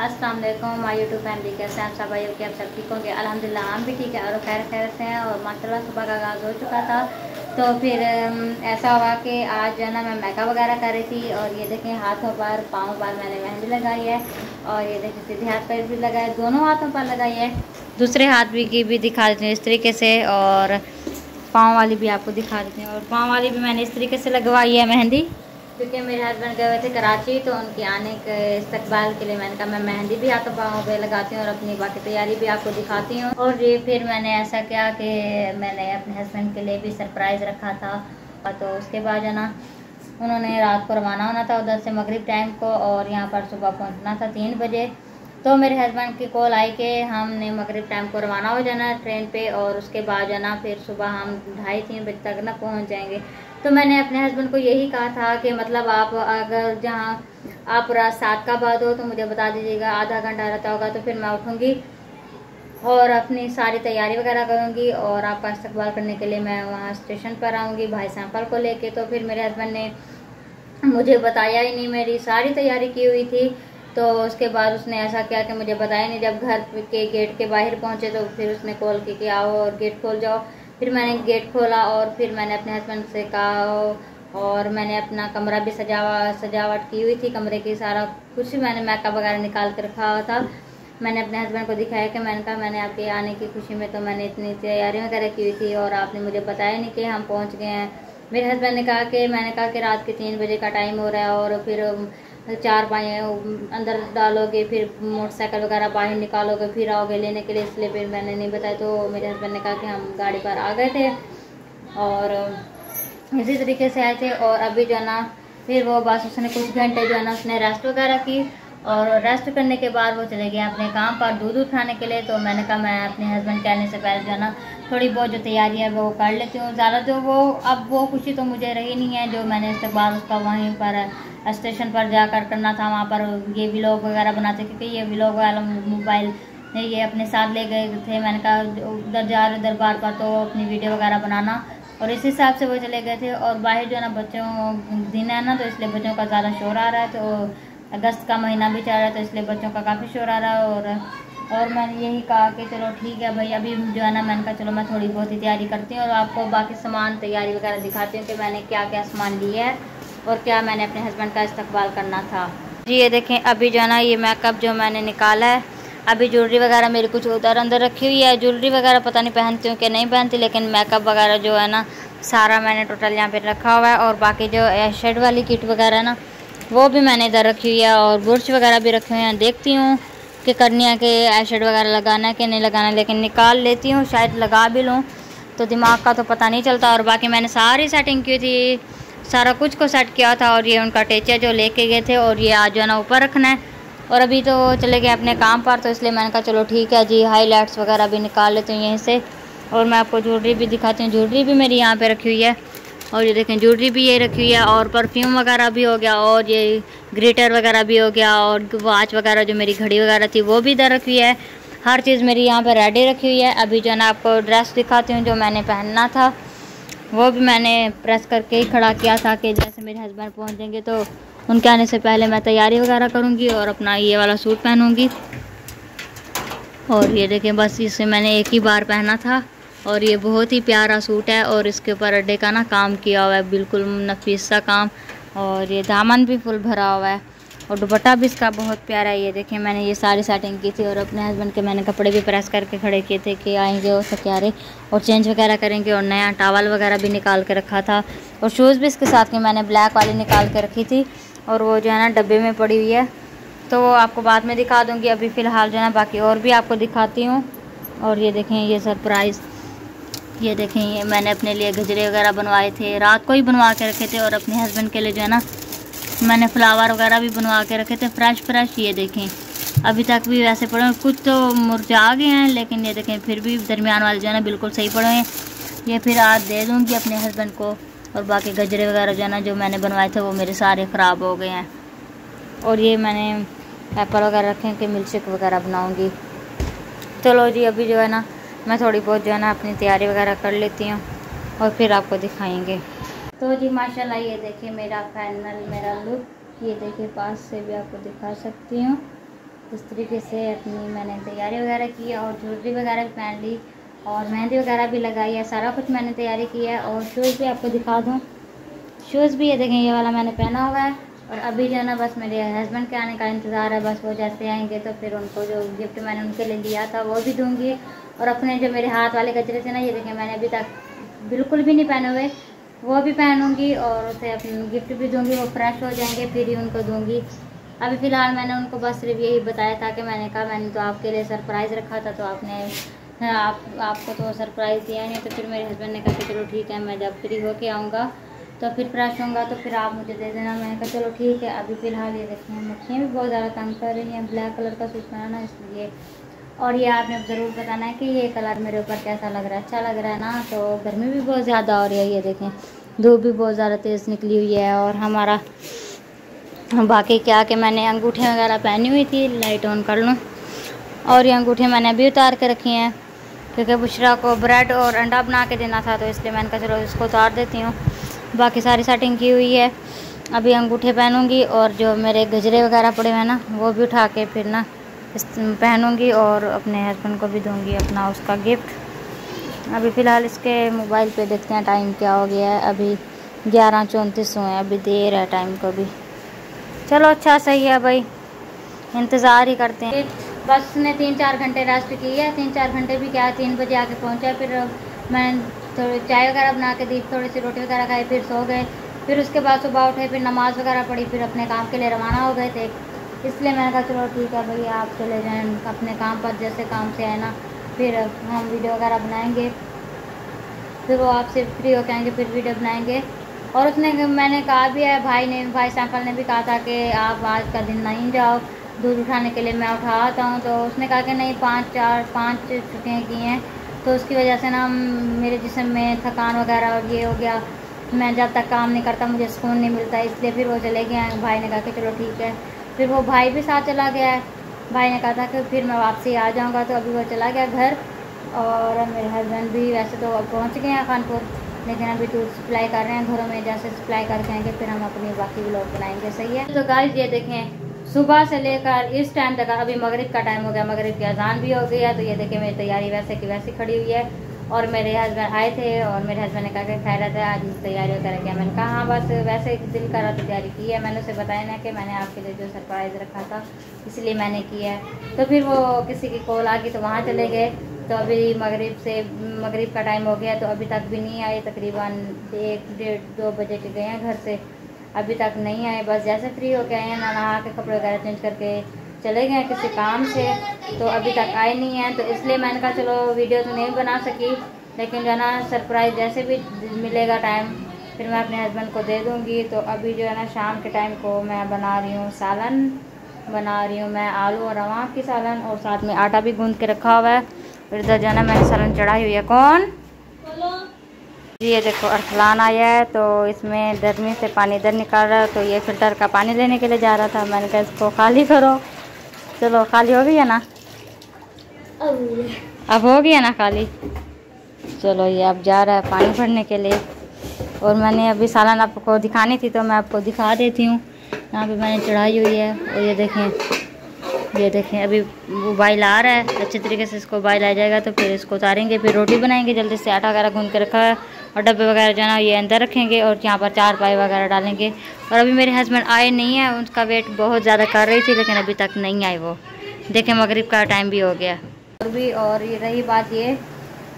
अस्सलाम वालेकुम my YouTube family, कैसे हैं सब भाई? कि आप सब ठीक होंगे। अल्हम्दुलिल्लाह हम भी ठीक है और खैर से हैं। और माशाल्लाह सुबह का आगाज़ हो चुका था। तो फिर ऐसा हुआ कि आज जो है ना मैं मेकअप वगैरह कर रही थी। और ये देखें हाथों पर पाँव पर मैंने मेहंदी लगाई है। और ये देखें सीधे हाथ पर भी लगाई, दोनों हाथों पर लगाई है। दूसरे हाथ की भी दिखा देती हूँ इस तरीके से, और पाँव वाली भी आपको दिखा देती हूँ। और पाँव वाली भी मैंने इस तरीके से लगवाई है मेहंदी, क्योंकि मेरे हस्बैंड गए हुए थे कराची, तो उनके आने के इस्तकबाल के लिए मैंने कहा मैं मेहंदी भी हाथों पाँव पे लगाती हूँ और अपनी बाकी तैयारी भी आपको दिखाती हूँ। और ये फिर मैंने ऐसा किया कि मैंने अपने हस्बैंड के लिए भी सरप्राइज़ रखा था। तो उसके बाद जो ना उन्होंने रात को रवाना होना था उधर से मगरिब टाइम को, और यहाँ पर सुबह पहुँचना था 3 बजे। तो मेरे हस्बैंड की कॉल आई कि हमने मगरिब टाइम को रवाना हो जाना ट्रेन पे, और उसके बाद जो ना फिर सुबह हम 2:30-3 बजे तक ना पहुँच जाएंगे। तो मैंने अपने हस्बैंड को यही कहा था कि मतलब आप अगर जहाँ आप रात 7 का बाद हो तो मुझे बता दीजिएगा, आधा घंटा रहता होगा तो फिर मैं उठूँगी और अपनी सारी तैयारी वगैरह करूँगी और आपका इस्तकबाल करने के लिए मैं वहाँ स्टेशन पर आऊँगी भाई सैंपल को लेके। तो फिर मेरे हस्बैंड ने मुझे बताया ही नहीं, मेरी सारी तैयारी की हुई थी। तो उसके बाद उसने ऐसा किया कि मुझे बताया नहीं। जब घर के गेट के बाहर पहुँचे तो फिर उसने कॉल की कि आओ और गेट खोल जाओ। फिर मैंने गेट खोला और फिर मैंने अपने हस्बैंड से कहा, और मैंने अपना कमरा भी सजावट की हुई थी, कमरे की सारा कुछ मैंने मेकअप वगैरह निकाल कर रखा हुआ था। मैंने अपने हस्बैंड को दिखाया कि मैंने कहा मैंने आपके आने की खुशी में तो मैंने इतनी तैयारी वगैरह की हुई थी और आपने मुझे बताया नहीं कि हम पहुंच गए हैं। मेरे हस्बैंड ने कहा कि मैंने कहा कि रात के 3 बजे का टाइम हो रहा है और फिर 4 पाए अंदर डालोगे, फिर मोटरसाइकिल वगैरह बाहर निकालोगे, फिर आओगे लेने के लिए, इसलिए फिर मैंने नहीं बताया। तो मेरे हस्बैंड ने कहा कि हम गाड़ी पर आ गए थे और इसी तरीके से आए थे। और अभी जो है ना फिर वो बस उसने कुछ घंटे जो है ना उसने रेस्ट वगैरह की, और रेस्ट करने के बाद वो चले गए अपने काम पर दूध उठाने के लिए। तो मैंने कहा मैं अपने हस्बैंड के आने से पहले जो है ना थोड़ी बहुत जो तैयारी है वो कर लेती हूँ। ज़्यादा जो वो अब वो खुशी तो मुझे रही नहीं है जो मैंने इस्तकबाल उसका वहीं पर स्टेशन पर जाकर करना था। वहाँ पर ये व्लॉग वगैरह बनाते, क्योंकि ये व्लॉग वाला मोबाइल ये अपने साथ ले गए थे। मैंने कहा उधर जा रहे उधर बार बार तो अपनी वीडियो वगैरह बनाना, और इस हिसाब से वो चले गए थे। और बाहर जो है ना बच्चों दिन है ना, तो इसलिए बच्चों का ज़्यादा शोर आ रहा है। तो अगस्त का महीना भी चल रहा है तो इसलिए बच्चों का काफ़ी शोर आ रहा है। और मैंने यही कहा कि चलो ठीक है भाई, अभी जो है ना मैंने कहा चलो मैं थोड़ी बहुत ही तैयारी करती हूँ और आपको बाकी सामान तैयारी वगैरह दिखाती हूँ कि मैंने क्या क्या सामान लिया है और क्या मैंने अपने हस्बैंड का इस्तकबाल करना था। जी ये देखें, अभी जो है ना ये मेकअप जो मैंने निकाला है। अभी ज्वेलरी वगैरह मेरी कुछ उधर अंदर रखी हुई है। ज्वेलरी वगैरह पता नहीं पहनती हूँ कि नहीं पहनती, लेकिन मेकअप वगैरह जो है ना सारा मैंने टोटल यहाँ पे रखा हुआ है। और बाकी जो शेड वाली किट वगैरह है ना वो भी मैंने इधर रखी हुई है, और बुर्श वगैरह भी रखे हुए हैं। देखती हूँ कि करनी है कि आई शेड वगैरह लगाना है कि नहीं लगाना, लेकिन निकाल लेती हूँ, शायद लगा भी लूँ तो दिमाग का तो पता नहीं चलता। और बाकी मैंने सारी सेटिंग की थी, सारा कुछ को सेट किया था। और ये उनका टेचर जो लेके गए थे, और ये आज जो है ना ऊपर रखना है। और अभी तो चले गए अपने काम पर, तो इसलिए मैंने कहा चलो ठीक है जी, हाईलाइट्स वगैरह भी निकाल लेती हूँ यहीं से। और मैं आपको ज्वेलरी भी दिखाती हूँ, ज्वेलरी भी मेरी यहाँ पे रखी हुई है। और ये देखें ज्वेलरी भी ये रखी हुई है, और परफ्यूम वगैरह भी हो गया, और ये ग्लिटर वगैरह भी हो गया, और वॉच वगैरह जो मेरी घड़ी वगैरह थी वो भी इधर रखी हुई है। हर चीज़ मेरी यहाँ पे रेडी रखी हुई है। अभी जो है ना आपको ड्रेस दिखाती हूँ जो मैंने पहनना था, वो भी मैंने प्रेस करके ही खड़ा किया था कि जैसे मेरे हस्बैंड पहुँच जाएंगे तो उनके आने से पहले मैं तैयारी वगैरह करूँगी और अपना ये वाला सूट पहनूँगी। और ये देखें बस इसे मैंने एक ही बार पहना था, और ये बहुत ही प्यारा सूट है। और इसके ऊपर अड्डे का ना काम किया हुआ है, बिल्कुल नफीस सा काम, और ये दामन भी फुल भरा हुआ है, और दुपट्टा भी इसका बहुत प्यारा है। ये देखें मैंने ये सारी सेटिंग की थी, और अपने हस्बैंड के मैंने कपड़े भी प्रेस करके खड़े किए थे कि आएंगे और सक्यारे और चेंज वगैरह करेंगे। और नया टॉवल वगैरह भी निकाल के रखा था, और शूज़ भी इसके साथ के मैंने ब्लैक वाली निकाल के रखी थी, और वो जो है ना डब्बे में पड़ी हुई है, तो वो आपको बाद में दिखा दूँगी। अभी फ़िलहाल जो है ना बाकी और भी आपको दिखाती हूँ। और ये देखें ये सरप्राइज़, ये देखें ये मैंने अपने लिए गजरे वगैरह बनवाए थे, रात को ही बनवा के रखे थे। और अपने हस्बैंड के लिए जो है ना मैंने फ्लावर वगैरह भी बनवा के रखे थे फ्रेश। ये देखें अभी तक भी वैसे पड़े हैं, कुछ तो मुरझा गए हैं, लेकिन ये देखें फिर भी दरमियान वाले जो है ना बिल्कुल सही पड़े हैं। ये फिर आज दे दूँगी अपने हस्बैंड को। और बाकी गजरे वगैरह जो है ना जो मैंने बनवाए थे वो मेरे सारे ख़राब हो गए हैं। और ये मैंने एप्पल वगैरह रखे हैं कि मिल्क शेक वगैरह बनाऊँगी। चलो जी अभी जो है ना मैं थोड़ी बहुत जो है ना अपनी तैयारी वगैरह कर लेती हूँ और फिर आपको दिखाएंगे। तो जी माशाल्लाह ये देखिए मेरा फाइनल मेरा लुक, ये देखिए पास से भी आपको दिखा सकती हूँ। इस तरीके से अपनी मैंने तैयारी वगैरह की है और ज्वेलरी वगैरह भी पहन ली और मेहंदी वगैरह भी लगाई है, सारा कुछ मैंने तैयारी की है। और शूज़ भी आपको दिखा दूँ, शूज़ भी ये देखें, ये वाला मैंने पहना हुआ है। और अभी जो है ना बस मेरे हस्बैंड के आने का इंतज़ार है, बस वो जैसे आएंगे तो फिर उनको जो गिफ्ट मैंने उनके लिए लिया था वो भी दूँगी। और अपने जो मेरे हाथ वाले गजरे थे ना, ये देखें मैंने अभी तक बिल्कुल भी नहीं पहने हुए, वो भी पहनूँगी और उसे अपने गिफ्ट भी दूँगी। वो फ्रेश हो जाएंगे फिर ही उनको दूँगी। अभी फ़िलहाल मैंने उनको बस सिर्फ यही बताया था कि मैंने कहा मैंने तो आपके लिए सरप्राइज़ रखा था, तो आपने आपको तो सरप्राइज़ दिया नहीं। तो फिर मेरे हस्बैंड ने कहा कि चलो ठीक है, मैं जब फ्री होके आऊँगा तो फिर फ्रेश होऊंगा तो फिर आप मुझे दे देना। मैंने कहा चलो ठीक है। अभी फ़िलहाल ये देखिए मक्खियाँ भी बहुत ज़्यादा तंग कर रही हैं, ब्लैक कलर का सूट पहना इसलिए। और ये आपने ज़रूर बताना है कि ये कलर मेरे ऊपर कैसा लग रहा है, अच्छा लग रहा है ना। तो गर्मी भी बहुत ज़्यादा हो रही है, ये देखें धूप भी बहुत ज़्यादा तेज़ निकली हुई है। और हमारा बाकी क्या कि मैंने अंगूठे वगैरह पहनी हुई थी, लाइट ऑन कर लूँ। और ये अंगूठे मैंने अभी उतार के रखी हैं क्योंकि बुशरा को ब्रेड और अंडा बना के देना था, तो इसलिए मैंने कहा चलो इसको उतार देती हूँ। बाकी सारी सेटिंग की हुई है, अभी अंगूठे पहनूंगी और जो मेरे गजरे वगैरह पड़े हुए हैं ना वो भी उठा के फिर ना पहनूंगी और अपने हस्बैंड को भी दूंगी अपना उसका गिफ्ट। अभी फ़िलहाल इसके मोबाइल पे देखते हैं टाइम क्या हो गया है, अभी 11:34 हुए हैं, अभी देर है टाइम को भी। चलो अच्छा सही है भाई, इंतज़ार ही करते हैं। बस ने 3-4 घंटे रेस्ट की है, 3-4 घंटे भी क्या, 3 बजे आके पहुँचा। फिर मैं थोड़ी चाय वगैरह बना के दी, थोड़ी सी रोटी वगैरह खाई, फिर सो गए। फिर उसके बाद सुबह उठे, फिर नमाज़ वगैरह पढ़ी, फिर अपने काम के लिए रवाना हो गए थे। इसलिए मैंने कहा चलो ठीक है भैया आप चले जाएँ अपने काम पर, जैसे काम से आए ना फिर हम वीडियो वगैरह बनाएंगे, फिर वो आपसे फ्री होकर आएंगे फिर वीडियो बनाएंगे। और उसने मैंने कहा भी है, भाई सैंपल ने भी कहा था कि आप आज का दिन नहीं जाओ दूध उठाने के लिए, मैं उठा आता हूँ। तो उसने कहा कि नहीं 5 छुट्टियाँ की हैं तो उसकी वजह से ना मेरे जिस्म में थकान वगैरह और ये हो गया, मैं जब तक काम नहीं करता मुझे सुकून नहीं मिलता, इसलिए फिर वो चले गए हैं। भाई ने कहा कि चलो ठीक है, फिर वो भाई भी साथ चला गया है। भाई ने कहा था कि फिर मैं वापसी आ जाऊँगा, तो अभी वो चला गया घर। और मेरे हस्बैंड भी वैसे तो पहुँच गए हैं खानपुर, लेकिन अभी दूध सप्लाई कर रहे हैं घरों में, जैसे सप्लाई करके आएंगे फिर हम अपनी बाकी व्लॉग बनाएंगे। सही है। तो गाइस ये देखें सुबह से लेकर इस टाइम तक, अभी मगरिब का टाइम हो गया, मगरिब की अजान भी हो गई है। तो ये देखें मेरी तैयारी वैसे की वैसी खड़ी हुई है। और मेरे हस्बैंड आए थे और मेरे हस्बैंड ने कहा कि खैरियत है आज तैयारी वगैरह किया। मैंने कहा हाँ बस वैसे दिल कर रहा तैयारी की है, मैंने उसे बताया ना कि मैंने आपके लिए जो सरप्राइज़ रखा था इसलिए मैंने किया है। तो फिर वो किसी की कॉल आ गई तो वहाँ चले गए। तो अभी मगरिब का टाइम हो गया तो अभी तक भी नहीं आए, तकरीबन 1-1:30-2 बजे के गए हैं घर से, अभी तक नहीं आए। बस जैसे फ्री हो के आए हैं ना, नहा के कपड़े वगैरह चेंज करके चले गए किसी काम से, तो अभी तक आए नहीं हैं। तो इसलिए मैंने कहा चलो वीडियो तो नहीं बना सकी, लेकिन जो है ना सरप्राइज़ जैसे भी मिलेगा टाइम फिर मैं अपने हस्बैंड को दे दूँगी। तो अभी जो है ना शाम के टाइम को मैं बना रही हूँ सालन, बना रही हूँ मैं आलू और रवा की सालन, और साथ में आटा भी गूंद के रखा हुआ है। फिर इधर जो है ना मैंने सालन चढ़ाई हुई है। कौन जी, ये देखो अरसलान आया है तो इसमें गर्मी से पानी इधर निकाल रहा है, तो ये फ़िल्टर का पानी लेने के लिए जा रहा था। मैंने कहा इसको खाली करो। चलो खाली हो गई है ना, अब हो गया ना खाली। चलो ये अब जा रहा है पानी भरने के लिए। और मैंने अभी सालन आपको दिखानी थी तो मैं आपको दिखा देती हूँ। यहाँ पे मैंने चढ़ाई हुई है और ये देखें अभी उबाइल आ रहा है, अच्छे तरीके से इसको उबाइल आ जाएगा तो फिर इसको उतारेंगे, फिर रोटी बनाएंगे। जल्दी से आटा वगैरह गूंद के रखा है और डब्बे वगैरह जो है ना ये अंदर रखेंगे और यहाँ पर चारपाई वगैरह डालेंगे। और अभी मेरे हस्बैंड आए नहीं हैं, उनका वेट बहुत ज़्यादा कर रही थी लेकिन अभी तक नहीं आए वो। देखें मगरिब का टाइम भी हो गया। और ये रही बात ये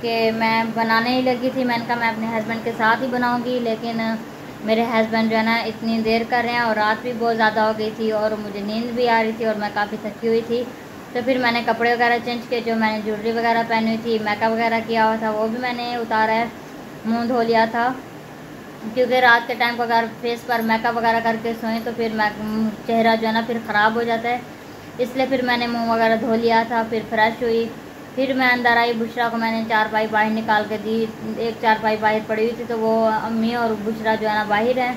कि मैं बनाने ही लगी थी, मैंने कहा मैं अपने हस्बैंड के साथ ही बनाऊँगी, लेकिन मेरे हस्बैंड जो है ना इतनी देर कर रहे हैं और रात भी बहुत ज़्यादा हो गई थी और मुझे नींद भी आ रही थी और मैं काफ़ी थकी हुई थी। तो फिर मैंने कपड़े वगैरह चेंज किए, जो मैंने ज्वेलरी वगैरह पहनी हुई थी, मेकअप वगैरह किया हुआ था वो भी मैंने उतारा है, मुंह धो लिया था, क्योंकि रात के टाइम को अगर फेस पर मेकअप वगैरह करके सोएं तो फिर चेहरा जो है ना फिर ख़राब हो जाता है, इसलिए फिर मैंने मुँह वगैरह धो लिया था। फिर फ्रेश हुई, फिर मैं अंदर आई, बुशरा को मैंने चारपाई बाहर निकाल के दी। एक चारपाई बाहर पड़ी हुई थी तो वो अम्मी और बुशरा जो है ना बाहर है।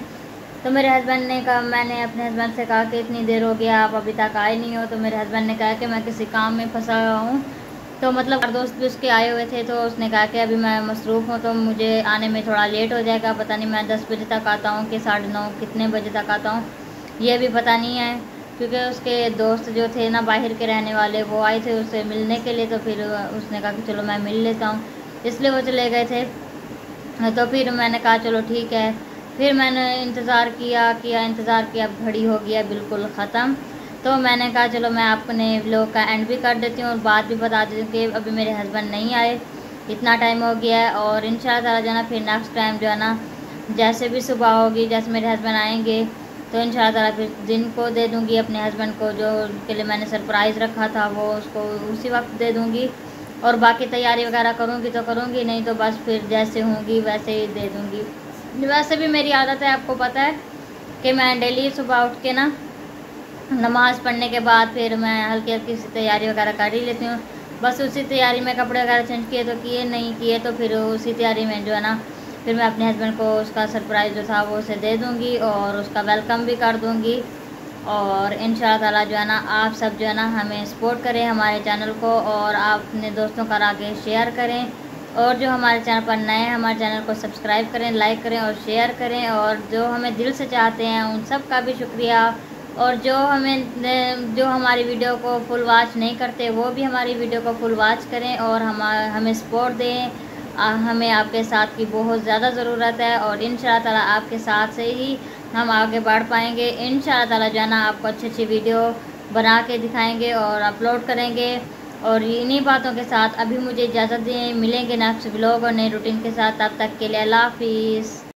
तो मेरे हस्बैंड ने कहा, मैंने अपने हस्बैंड से कहा कि इतनी देर हो गया आप अभी तक आए नहीं हो। तो मेरे हस्बैंड ने कहा कि मैं किसी काम में फंसा हुआ हूँ। तो मतलब दोस्त भी उसके आए हुए थे, तो उसने कहा कि अभी मैं मसरूफ़ हूँ तो मुझे आने में थोड़ा लेट हो जाएगा, पता नहीं मैं 10 बजे तक आता हूँ कि 9:30 कितने बजे तक आता हूँ ये भी पता नहीं है। क्योंकि उसके दोस्त जो थे ना बाहर के रहने वाले, वो आए थे उससे मिलने के लिए। तो फिर उसने कहा कि चलो मैं मिल लेता हूँ, इसलिए वो चले गए थे। तो फिर मैंने कहा चलो ठीक है। फिर मैंने इंतज़ार किया, अब घड़ी हो गया बिल्कुल ख़त्म। तो मैंने कहा चलो मैं अपने व्लॉग का एंड भी कर देती हूँ और बात भी बता देती हूँ कि अभी मेरे हस्बैंड नहीं आए, इतना टाइम हो गया है। और इंशाल्लाह जो है ना फिर नेक्स्ट टाइम जो है ना जैसे भी सुबह होगी, जैसे मेरे हस्बैंड आएंगे तो इंशाल्लाह फिर दिन को दे दूँगी अपने हस्बैंड को, जो के लिए मैंने सरप्राइज़ रखा था वो उसको उसी वक्त दे दूँगी। और बाकी तैयारी वगैरह करूँगी तो करूँगी, नहीं तो बस फिर जैसे होंगी वैसे ही दे दूँगी। वैसे भी मेरी आदत है, आपको पता है कि मैं डेली सुबह उठ के ना नमाज़ पढ़ने के बाद फिर मैं हल्की हल्की सी तैयारी वगैरह कर ही लेती हूँ। बस उसी तैयारी में कपड़े वगैरह चेंज किए तो किए, नहीं किए तो फिर उसी तैयारी में जो है ना फिर मैं अपने हस्बैंड को उसका सरप्राइज़ जो था वो उसे दे दूँगी और उसका वेलकम भी कर दूँगी। और इंशाल्लाह ताला जो है ना आप सब जो है ना हमें सपोर्ट करें हमारे चैनल को, और आप अपने दोस्तों का आगे शेयर करें। और जो हमारे चैनल पर नए हैं हमारे चैनल को सब्सक्राइब करें, लाइक करें और शेयर करें। और जो हमें दिल से चाहते हैं उन सब का भी शुक्रिया। और जो हमारी वीडियो को फुल वॉच नहीं करते वो भी हमारी वीडियो को फुल वॉच करें और हमें सपोर्ट दें। हमें आपके साथ की बहुत ज़्यादा ज़रूरत है और इंशाअल्लाह ताला आपके साथ से ही हम आगे बढ़ पाएंगे। इंशाअल्लाह ताला जो है ना आपको अच्छी अच्छी वीडियो बना के दिखाएंगे और अपलोड करेंगे। और इन्हीं बातों के साथ अभी मुझे इजाज़त दें, मिलेंगे नेक्स्ट व्लॉग और नए रूटीन के साथ। तब तक के लिए अल्लाह हाफिज़।